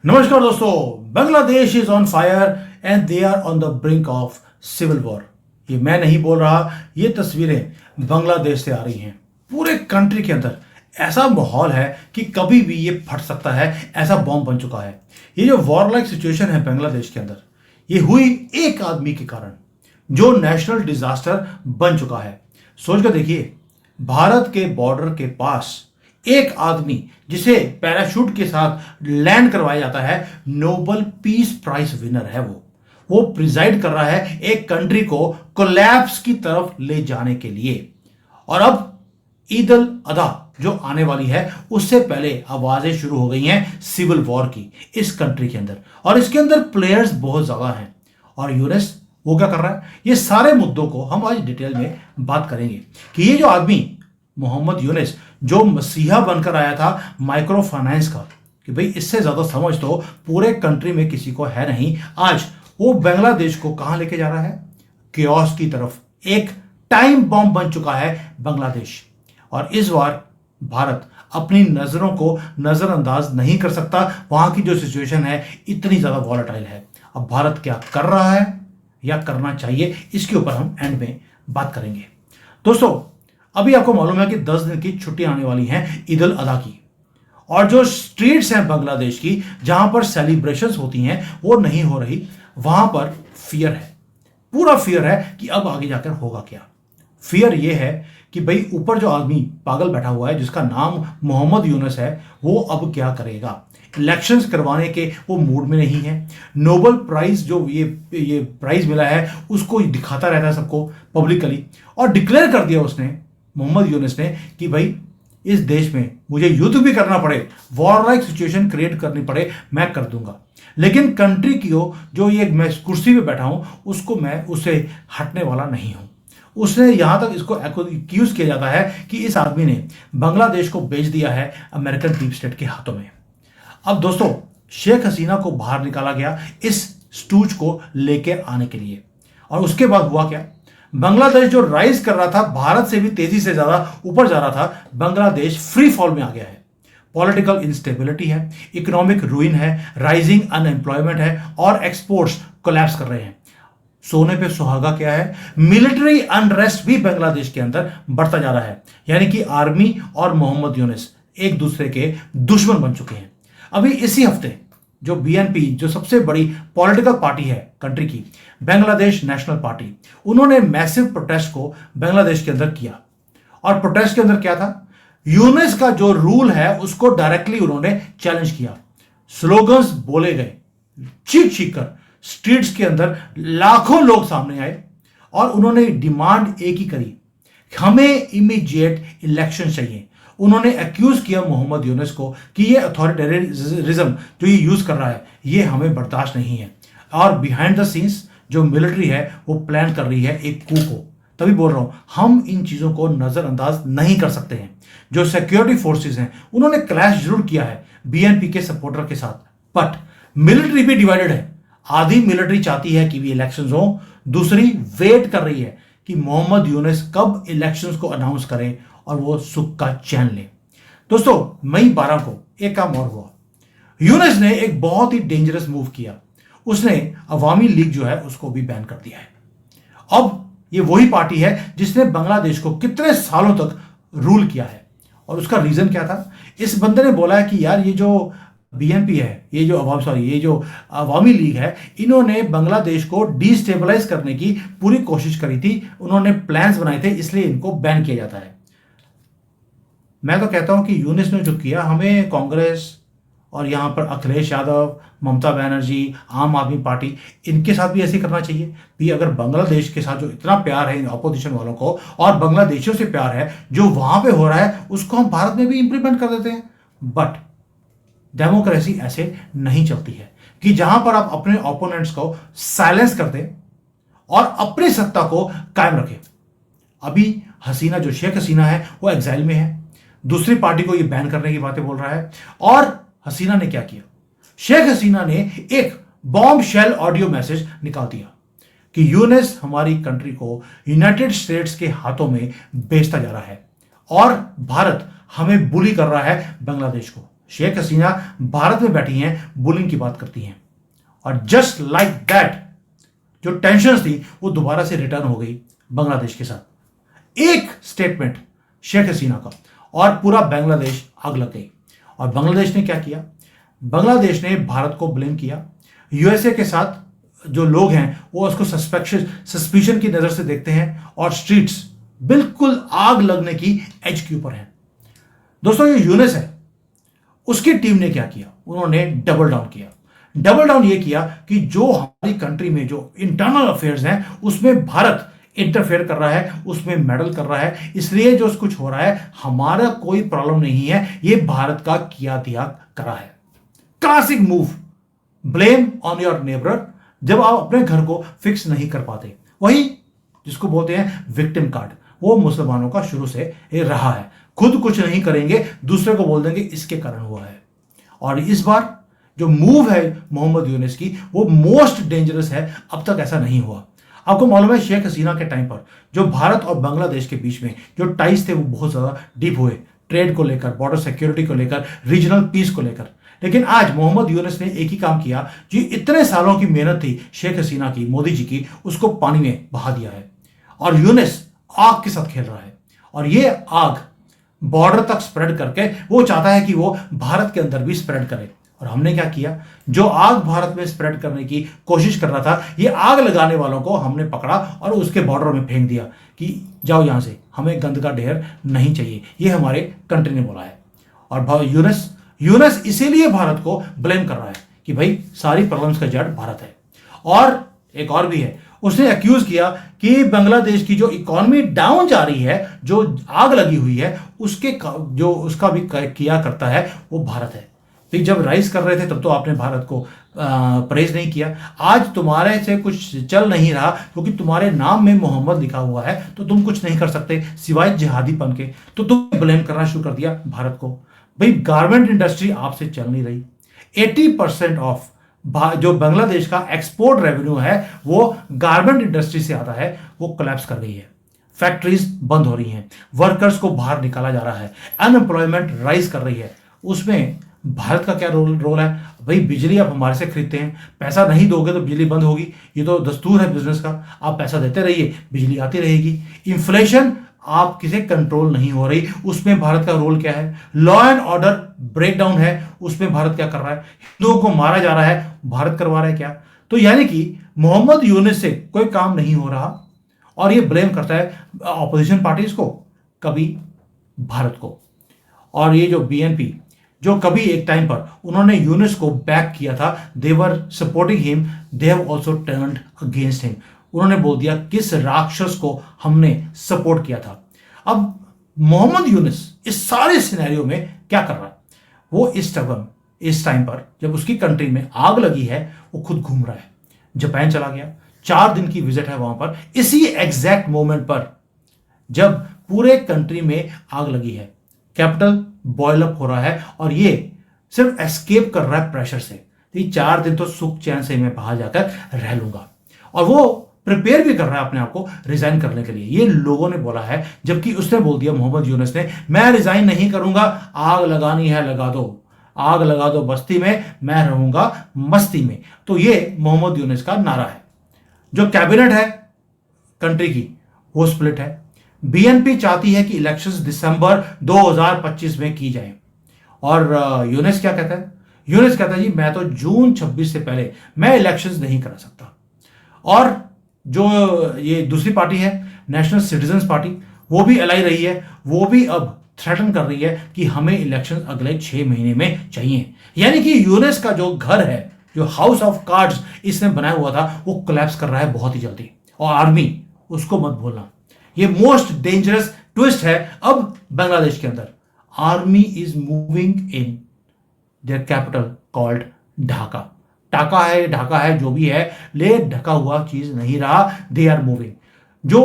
नमस्कार दोस्तों, Bangladesh is on fire and they are on the brink of civil war. ये मैं नहीं बोल रहा, ये तस्वीरें बांग्लादेश से आ रही हैं। पूरे कंट्री के अंदर ऐसा माहौल है कि कभी भी ये फट सकता है, ऐसा बॉम्ब बन चुका है। ये जो वॉर लाइक सिचुएशन है बांग्लादेश के अंदर, ये हुई एक आदमी के कारण जो नेशनल डिजास्टर बन चुका है। सोच कर देखिए, भारत के बॉर्डर के पास एक आदमी जिसे पैराशूट के साथ लैंड करवाया जाता है, नोबेल पीस प्राइज विनर है। वो प्रिजाइड कर रहा है एक कंट्री को कोलैप्स की तरफ ले जाने के लिए। और अब ईद अल अधा जो आने वाली है, उससे पहले आवाजें शुरू हो गई हैं सिविल वॉर की इस कंट्री के अंदर, और इसके अंदर प्लेयर्स बहुत ज्यादा हैं। और यूएस वो क्या कर रहा है, ये सारे मुद्दों को हम आज डिटेल में बात करेंगे कि ये जो आदमी मोहम्मद यूनिस जो मसीहा बनकर आया था माइक्रो फाइनेंस का, कि भाई इससे ज्यादा समझ तो पूरे कंट्री में किसी को है नहीं, आज वो बांग्लादेश को कहां लेके जा रहा है, कियोस्क की तरफ। एक टाइम बॉम्ब बन चुका है बांग्लादेश। और इस बार भारत अपनी नजरों को नजरअंदाज नहीं कर सकता। वहां की जो सिचुएशन है इतनी ज्यादा वॉलेटाइल है। अब भारत क्या कर रहा है या करना चाहिए, इसके ऊपर हम एंड में बात करेंगे। दोस्तों, अभी आपको मालूम है कि 10 दिन की छुट्टी आने वाली है ईद उल अधा की, और जो स्ट्रीट्स हैं बांग्लादेश की जहां पर सेलिब्रेशंस होती हैं वो नहीं हो रही। वहां पर फियर है, पूरा फियर है कि अब आगे जाकर होगा क्या। फियर ये है कि भाई ऊपर जो आदमी पागल बैठा हुआ है जिसका नाम मोहम्मद यूनुस है, वो अब क्या करेगा। इलेक्शंस करवाने के वो मूड में नहीं है। नोबेल प्राइज जो ये प्राइज मिला है उसको दिखाता रहता है सबको पब्लिकली, और डिक्लेयर कर दिया उसने, मोहम्मद यूनुस ने, कि भाई इस देश में मुझे युद्ध भी करना पड़े, वॉर लाइक सिचुएशन क्रिएट करनी पड़े, मैं कर दूंगा। लेकिन कंट्री की जो ये मैं कुर्सी पे बैठा हूं उसको मैं उससे हटने वाला नहीं हूं। उसने यहां तक इसको एक्यूज किया जाता है कि इस आदमी ने बांग्लादेश को बेच दिया है अमेरिकन डीप स्टेट के हाथों में। अब दोस्तों, शेख हसीना को बाहर निकाला गया इस स्टूज को लेके आने के लिए, और उसके बाद हुआ क्या, बांग्लादेश जो राइज कर रहा था, भारत से भी तेजी से ज्यादा ऊपर जा रहा था, बांग्लादेश फ्री फॉल में आ गया है। पॉलिटिकल इंस्टेबिलिटी है, इकोनॉमिक रूइन है, राइजिंग अनएम्प्लॉयमेंट है, और एक्सपोर्ट्स कोलैप्स कर रहे हैं। सोने पे सुहागा क्या है, मिलिट्री अनरेस्ट भी बांग्लादेश के अंदर बढ़ता जा रहा है। यानी कि आर्मी और मोहम्मद यूनुस एक दूसरे के दुश्मन बन चुके हैं। अभी इसी हफ्ते जो बीएनपी, जो सबसे बड़ी पॉलिटिकल पार्टी है कंट्री की, बांग्लादेश नेशनल पार्टी, उन्होंने मैसिव प्रोटेस्ट को बांग्लादेश के अंदर किया। और प्रोटेस्ट के अंदर क्या था, यूनुस का जो रूल है उसको डायरेक्टली उन्होंने चैलेंज किया। स्लोगन्स बोले गए, चीख चीख कर स्ट्रीट्स के अंदर लाखों लोग सामने आए, और उन्होंने डिमांड एक ही करी, हमें इमीडिएट इलेक्शन चाहिए। उन्होंने एक्यूज किया मोहम्मद यूनुस को कि ये अथॉरिटेरिज्म जो ये यूज कर रहा है, ये हमें बर्दाश्त नहीं है। और बिहाइंड द सीन्स जो मिलिट्री है वो प्लान कर रही है एक कू को। तभी बोल रहा हूं, हम इन चीजों को नजरअंदाज नहीं कर सकते हैं। जो सिक्योरिटी फोर्सेस हैं उन्होंने क्लैश जरूर किया है बीएनपी के सपोर्टर के साथ, बट मिलिट्री भी डिवाइडेड है। आधी मिलिट्री चाहती है कि भी इलेक्शंस हो, दूसरी वेट कर रही है कि मोहम्मद यूनुस कब इलेक्शंस को अनाउंस करे और वो सुख का चैन ले। दोस्तों, मई 12 को एक काम और हुआ, यूनुस ने एक बहुत ही डेंजरस मूव किया। उसने अवामी लीग जो है उसको भी बैन कर दिया है। अब ये वही पार्टी है जिसने बांग्लादेश को कितने सालों तक रूल किया है। और उसका रीजन क्या था, इस बंदे ने बोला है कि यार ये जो बीएनपी है, ये जो अवामी लीग है, इन्होंने बांग्लादेश को डिस्टेबलाइज करने की पूरी कोशिश करी थी, उन्होंने प्लान्स बनाए थे, इसलिए इनको बैन किया जाता है। मैं तो कहता हूं कि यूनुस ने जो किया, हमें कांग्रेस और यहां पर अखिलेश यादव, ममता बनर्जी, आम आदमी पार्टी, इनके साथ भी ऐसे करना चाहिए भी। अगर बांग्लादेश के साथ जो इतना प्यार है इन अपोजिशन वालों को, और बांग्लादेशियों से प्यार है, जो वहां पे हो रहा है उसको हम भारत में भी इंप्लीमेंट कर देते हैं। बट डेमोक्रेसी ऐसे नहीं चलती है कि जहां पर आप अपने ओपोनेंट्स को साइलेंस कर दें और अपनी सत्ता को कायम रखें। अभी हसीना, जो शेख हसीना है, वो एग्जाइल में है, दूसरी पार्टी को ये बैन करने की बातें बोल रहा है। और हसीना ने क्या किया, शेख हसीना ने एक बॉम्ब शेल ऑडियो मैसेज निकाल दिया कि यूनुस हमारी कंट्री को यूनाइटेड स्टेट्स के हाथों में बेचता जा रहा है, और भारत हमें बुली कर रहा है बांग्लादेश को। शेख हसीना भारत में बैठी हैं, बुलिंग की बात करती हैं, और जस्ट लाइक दैट जो टेंशन थी वो दोबारा से रिटर्न हो गई बांग्लादेश के साथ। एक स्टेटमेंट शेख हसीना का और पूरा बांग्लादेश आग लग गई। और बांग्लादेश ने क्या किया? बांग्लादेश ने भारत को ब्लेम किया। यूएसए के साथ जो लोग हैं वो उसको सस्पिशन की नजर से देखते हैं, और स्ट्रीट्स बिल्कुल आग लगने की एज के ऊपर है। दोस्तों, ये यूनिस है, उसकी टीम ने क्या किया? उन्होंने डबल डाउन किया। डबल डाउन ये किया कि जो हमारी कंट्री में जो इंटरनल अफेयर्स हैं उसमें भारत इंटरफेयर कर रहा है, उसमें मेडल कर रहा है, इसलिए जो कुछ हो रहा है हमारा कोई प्रॉब्लम नहीं है, ये भारत का किया दिया करा है। Classic move, blame on your neighbour, जब आप अपने घर को फिक्स नहीं कर पाते। वही जिसको बोलते हैं विक्टिम कार्ड, वो मुसलमानों का शुरू से रहा है। खुद कुछ नहीं करेंगे, दूसरे को बोल देंगे इसके कारण हुआ है। और इस बार जो मूव है मोहम्मद यूनिस की, वो मोस्ट डेंजरस है। अब तक ऐसा नहीं हुआ। आपको मालूम है शेख हसीना के टाइम पर जो भारत और बांग्लादेश के बीच में जो टाइज थे वो बहुत ज्यादा डीप हुए, ट्रेड को लेकर, बॉर्डर सिक्योरिटी को लेकर, रीजनल पीस को लेकर। लेकिन आज मोहम्मद यूनिस ने एक ही काम किया, जो इतने सालों की मेहनत थी शेख हसीना की, मोदी जी की, उसको पानी में बहा दिया है। और यूनिस आग के साथ खेल रहा है, और ये आग बॉर्डर तक स्प्रेड करके वो चाहता है कि वो भारत के अंदर भी स्प्रेड करे। और हमने क्या किया? जो आग भारत में स्प्रेड करने की कोशिश कर रहा था, ये आग लगाने वालों को हमने पकड़ा और उसके बॉर्डर में फेंक दिया कि जाओ यहां से, हमें गंद का ढेर नहीं चाहिए। ये हमारे कंट्री ने बोला है। और यूनिस इसीलिए भारत को ब्लेम कर रहा है कि भाई सारी प्रॉब्लम्स का जड़ भारत है। और एक और भी है, उसने एक्यूज किया कि बांग्लादेश की जो इकोनॉमी डाउन जा रही है, जो आग लगी हुई है, जो उसका भी किया करता है वो भारत है। तो जब राइज कर रहे थे तब तो आपने भारत को प्रेज नहीं किया। आज तुम्हारे से कुछ चल नहीं रहा क्योंकि तुम्हारे नाम में मोहम्मद लिखा हुआ है, तो तुम कुछ नहीं कर सकते सिवाय जिहादीपन के, तो तुम ब्लेम करना शुरू कर दिया भारत को। भाई गारमेंट इंडस्ट्री आपसे चल नहीं रही। 80% ऑफ जो बांग्लादेश का एक्सपोर्ट रेवेन्यू है वो गारमेंट इंडस्ट्री से आता है, वो कोलैप्स कर गई है। फैक्ट्रीज बंद हो रही हैं, वर्कर्स को बाहर निकाला जा रहा है, अनएम्प्लॉयमेंट राइज कर रही है। उसमें भारत का क्या रोल है? भाई बिजली आप हमारे से खरीदते हैं, पैसा नहीं दोगे तो बिजली बंद होगी, ये तो दस्तूर है बिजनेस का। आप पैसा देते रहिए, बिजली आती रहेगी। इन्फ्लेशन आप किसे कंट्रोल नहीं हो रही, उसमें भारत का रोल क्या है? लॉ एंड ऑर्डर ब्रेकडाउन है, उसमें भारत क्या कर रहा है? हिंदुओं को मारा जा रहा है, भारत करवा रहा है क्या? तो यानी कि मोहम्मद यूनिस से कोई काम नहीं हो रहा, और ये ब्लेम करता है ऑपोजिशन पार्टीज को, कभी भारत को। और ये जो बीएनपी, जो कभी एक टाइम पर उन्होंने यूनिस को बैक किया था, they were supporting him, they have also turned against him. उन्होंने बोल दिया किस राक्षस को हमने सपोर्ट किया था। अब मोहम्मद यूनिस इस सारे सिनेरियो में क्या कर रहा है? वो इस टाइम पर जब उसकी कंट्री में आग लगी है, वो खुद घूम रहा है, जापान चला गया, 4 दिन की विजिट है वहां पर, इसी एग्जैक्ट मोमेंट पर जब पूरे कंट्री में आग लगी है, कैपिटल बॉयल अप हो रहा है, और ये सिर्फ एस्केप कर रहा है प्रेशर से। तो 4 दिन तो सुख चैन से मैं बाहर जाकर रह लूंगा, और वो प्रिपेयर भी कर रहा है अपने आप को रिजाइन करने के लिए। ये लोगों ने बोला है, जबकि उसने बोल दिया मोहम्मद यूनिस ने, मैं रिजाइन नहीं करूंगा, आग लगानी है लगा दो, आग लगा दो बस्ती में, मैं रहूंगा मस्ती में। तो ये मोहम्मद यूनिस का नारा है। जो कैबिनेट है कंट्री की वो स्प्लिट है। बीएनपी चाहती है कि इलेक्शंस दिसंबर 2025 में की जाए, और यूनिस क्या कहता है? यूनिस कहता है जी मैं तो जून 26 से पहले मैं इलेक्शंस नहीं करा सकता। और जो ये दूसरी पार्टी है नेशनल सिटीजन्स पार्टी, वो भी एलाई रही है, वो भी अब थ्रेटन कर रही है कि हमें इलेक्शन अगले 6 महीने में चाहिए। यानी कि यूनिस का जो घर है, जो हाउस ऑफ कार्ड्स इसने बनाया हुआ था, वो कोलैप्स कर रहा है बहुत ही जल्दी। और आर्मी, उसको मत भूलना, ये मोस्ट डेंजरस ट्विस्ट है अब बांग्लादेश के अंदर। Army is moving in their capital called Dhaka. Dhaka है जो भी है, ले ढका हुआ चीज नहीं रहा, दे आर मूविंग। जो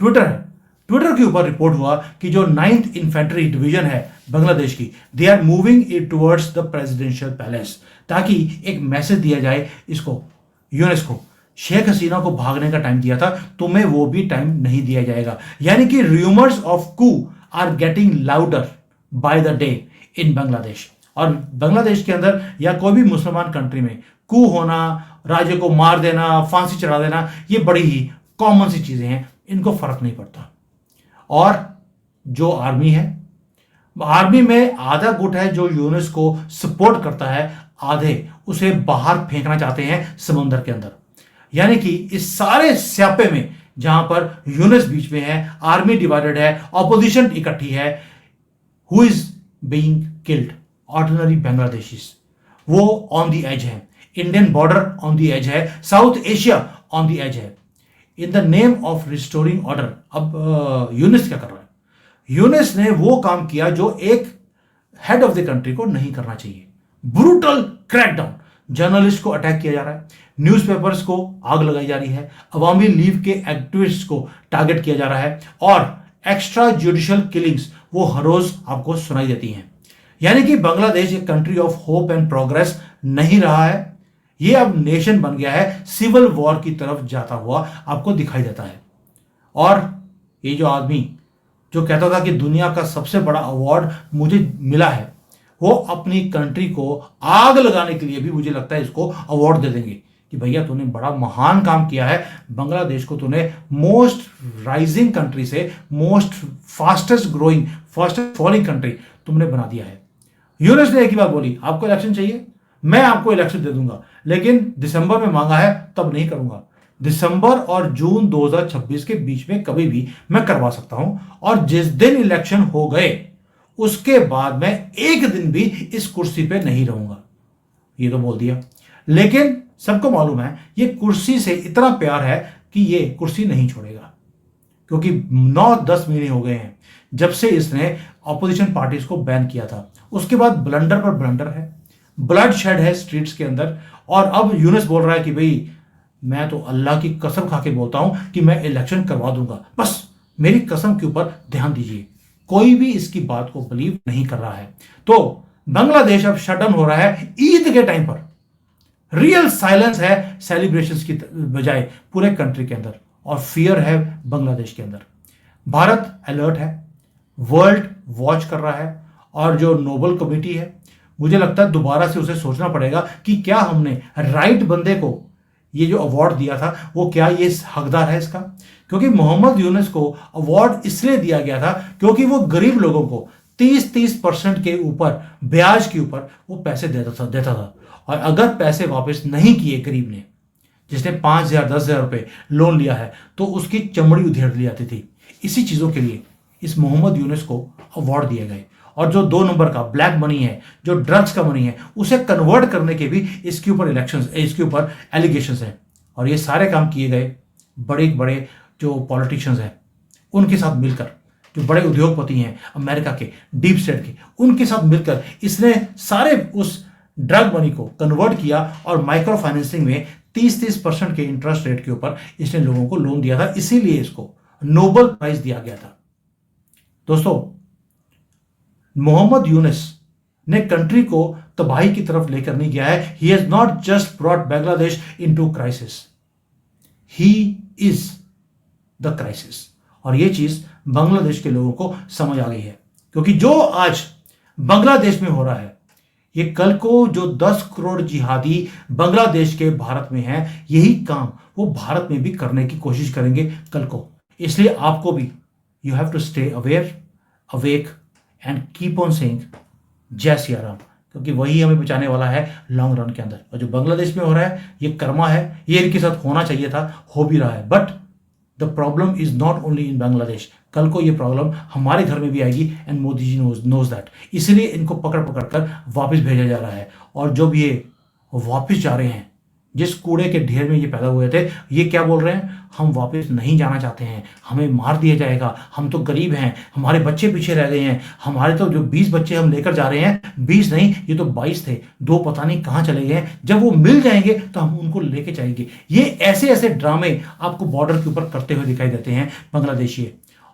ट्विटर के ऊपर रिपोर्ट हुआ कि जो 9th इन्फेंट्री डिवीजन है बांग्लादेश की, they are moving it towards the presidential palace, ताकि एक मैसेज दिया जाए इसको, यूनेस को, शेख हसीना को भागने का टाइम दिया था, तुम्हें वो भी टाइम नहीं दिया जाएगा। यानी कि rumours of coup are getting louder by the day in Bangladesh. और बांग्लादेश के अंदर या कोई भी मुसलमान कंट्री में कू होना, राजे को मार देना, फांसी चढ़ा देना, ये बड़ी ही कॉमन सी चीजें हैं, इनको फर्क नहीं पड़ता। और जो आर्मी है, आर्मी में आधा गुट है जो यूनुस को सपोर्ट करता है, आधे उसे बाहर फेंकना चाहते हैं समंदर के अंदर। यानी कि इस सारे स्यापे में जहां पर यूनुस बीच में है, आर्मी डिवाइडेड है, ऑपोजिशन इकट्ठी है, who is being killed? Ordinary Bangladeshis. वो ऑन द एज है, Indian border on the edge है, South Asia on the edge है, in the name of restoring order. अब यूनुस क्या कर रहा है? यूनुस ने वो काम किया जो एक हेड ऑफ द कंट्री को नहीं करना चाहिए। ब्रूटल क्रैकडाउन, जर्नलिस्ट को अटैक किया जा रहा है, न्यूज़पेपर्स को आग लगाई जा रही है, अवामी लीग के एक्टिविस्ट को टारगेट किया जा रहा है, और एक्स्ट्रा जुडिशियल किलिंग्स वो हर रोज आपको सुनाई देती हैं। यानी कि बांग्लादेश एक country of hope and progress नहीं रहा है, ये अब नेशन बन गया है, सिविल वॉर की तरफ जाता हुआ आपको दिखाई देता है। और ये जो आदमी जो कहता था कि दुनिया का सबसे बड़ा अवार्ड मुझे मिला है, वो अपनी कंट्री को आग लगाने के लिए भी मुझे लगता है इसको अवार्ड दे देंगे कि भैया तूने बड़ा महान काम किया है, बांग्लादेश को तूने मोस्ट राइजिंग कंट्री से most fastest growing, fastest falling country तुमने बना दिया है। यूनुस ने एक ही बात बोली, आपको इलेक्शन चाहिए, मैं आपको इलेक्शन दे दूंगा, लेकिन दिसंबर में मांगा है तब नहीं करूंगा। दिसंबर और जून 2026 के बीच में कभी भी मैं करवा सकता हूं, और जिस दिन इलेक्शन हो गए उसके बाद मैं एक दिन भी इस कुर्सी पे नहीं रहूंगा, ये तो बोल दिया। लेकिन सबको मालूम है ये कुर्सी से इतना प्यार है कि ये कुर्सी नहीं छोड़ेगा, क्योंकि 9-10 महीने हो गए हैं जब से इसने ऑपोजिशन पार्टीज को बैन किया था। उसके बाद ब्लंडर पर ब्लंडर है, ब्लड शेड है स्ट्रीट्स के अंदर, और अब यूनुस बोल रहा है कि भाई मैं तो अल्लाह की कसम खा के बोलता हूं कि मैं इलेक्शन करवा दूंगा, बस मेरी कसम के ऊपर ध्यान दीजिए। कोई भी इसकी बात को बिलीव नहीं कर रहा है। तो बांग्लादेश अब शट डाउन हो रहा है ईद के टाइम पर। रियल साइलेंस है सेलिब्रेशंस की बजाय पूरे कंट्री के अंदर, और फियर है बांग्लादेश के अंदर। भारत अलर्ट है, वर्ल्ड वॉच कर रहा है, और जो नोबल कमेटी है, मुझे लगता है दोबारा से उसे सोचना पड़ेगा कि क्या हमने राइट बंदे को ये जो अवार्ड दिया था वो क्या ये हकदार है इसका। क्योंकि मोहम्मद यूनुस को अवार्ड इसलिए दिया गया था क्योंकि वो गरीब लोगों को 30% के ऊपर ब्याज के ऊपर वो पैसे देता था, और अगर पैसे वापस नहीं किए गरीब ने, जिसने 5,000-10,000 रुपए लोन लिया है, तो उसकी चमड़ी उधेड़ ली जाती थी। इसी चीजों के लिए इस मोहम्मद यूनुस को अवार्ड दिए गए। और जो 2 नंबर का ब्लैक मनी है, जो ड्रग्स का मनी है, उसे कन्वर्ट करने के भी इसके ऊपर एलिगेशंस हैं। और ये सारे काम किए गए बड़े बड़े जो पॉलिटिशियंस हैं उनके साथ मिलकर, जो बड़े उद्योगपति हैं अमेरिका के, डीप स्टेट के, उनके साथ मिलकर इसने सारे उस ड्रग मनी को कन्वर्ट किया, और माइक्रो फाइनेंसिंग में 30% के इंटरेस्ट रेट के ऊपर इसने लोगों को लोन दिया था। इसीलिए इसको नोबेल प्राइज दिया गया था। दोस्तों, मोहम्मद यूनुस ने कंट्री को तबाही की तरफ लेकर नहीं गया है। He has not just brought Bangladesh into crisis, he is the crisis. और यह चीज बांग्लादेश के लोगों को समझ आ गई है, क्योंकि जो आज बांग्लादेश में हो रहा है, ये कल को जो 10 करोड़ जिहादी बांग्लादेश के भारत में हैं, यही काम वो भारत में भी करने की कोशिश करेंगे कल को। इसलिए आपको भी you have to stay aware, awake, and keep on saying Jai Siya Ram, क्योंकि वही हमें बचाने वाला है लॉन्ग रन के अंदर। और जो बांग्लादेश में हो रहा है ये कर्मा है, ये इनके साथ होना चाहिए था, हो भी रहा है। But the problem is not only in Bangladesh, कल को ये प्रॉब्लम हमारे घर में भी आएगी, and Modi ji knows that. इसलिए इनको पकड़ पकड़ कर वापस भेजा जा रहा है। और जो भी ये वापस जा रहे हैं, जिस कूड़े के ढेर में ये पैदा हुए थे, ये क्या बोल रहे हैं, हम वापस नहीं जाना चाहते हैं, हमें मार दिया जाएगा, हम तो गरीब हैं, हमारे बच्चे पीछे रह गए हैं, हमारे तो जो 20 बच्चे हम लेकर जा रहे हैं, 20 नहीं ये तो 22 थे, 2 पता नहीं कहाँ चले गए हैं, जब वो मिल जाएंगे तो हम उनको लेके जाएंगे। ये ऐसे ऐसे ड्रामे आपको बॉर्डर के ऊपर करते हुए दिखाई देते हैं बांग्लादेशी।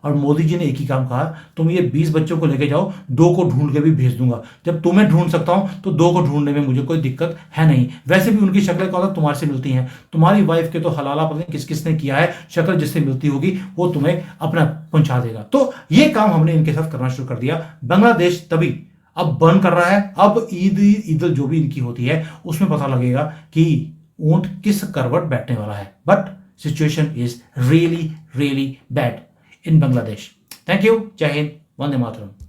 और मोदी जी ने एक ही काम कहा, तुम ये 20 बच्चों को लेके जाओ, 2 को ढूंढ के भी भेज दूंगा। जब तुम्हें ढूंढ सकता हूं तो 2 को ढूंढने में मुझे कोई दिक्कत है नहीं। वैसे भी उनकी शक्लें कौन तुम्हारे से मिलती हैं, तुम्हारी वाइफ के तो हलाला पता नहीं किस किसने किया है, शक्ल जिससे मिलती होगी वो तुम्हें अपना पहुंचा देगा। तो ये काम हमने इनके साथ करना शुरू कर दिया। बांग्लादेश तभी अब बर्न कर रहा है। अब ईद जो भी इनकी होती है उसमें पता लगेगा कि ऊंट किस करवट बैठने वाला है। But situation is really really bad in Bangladesh. Thank you. जय हिंद। वंदे मातरम।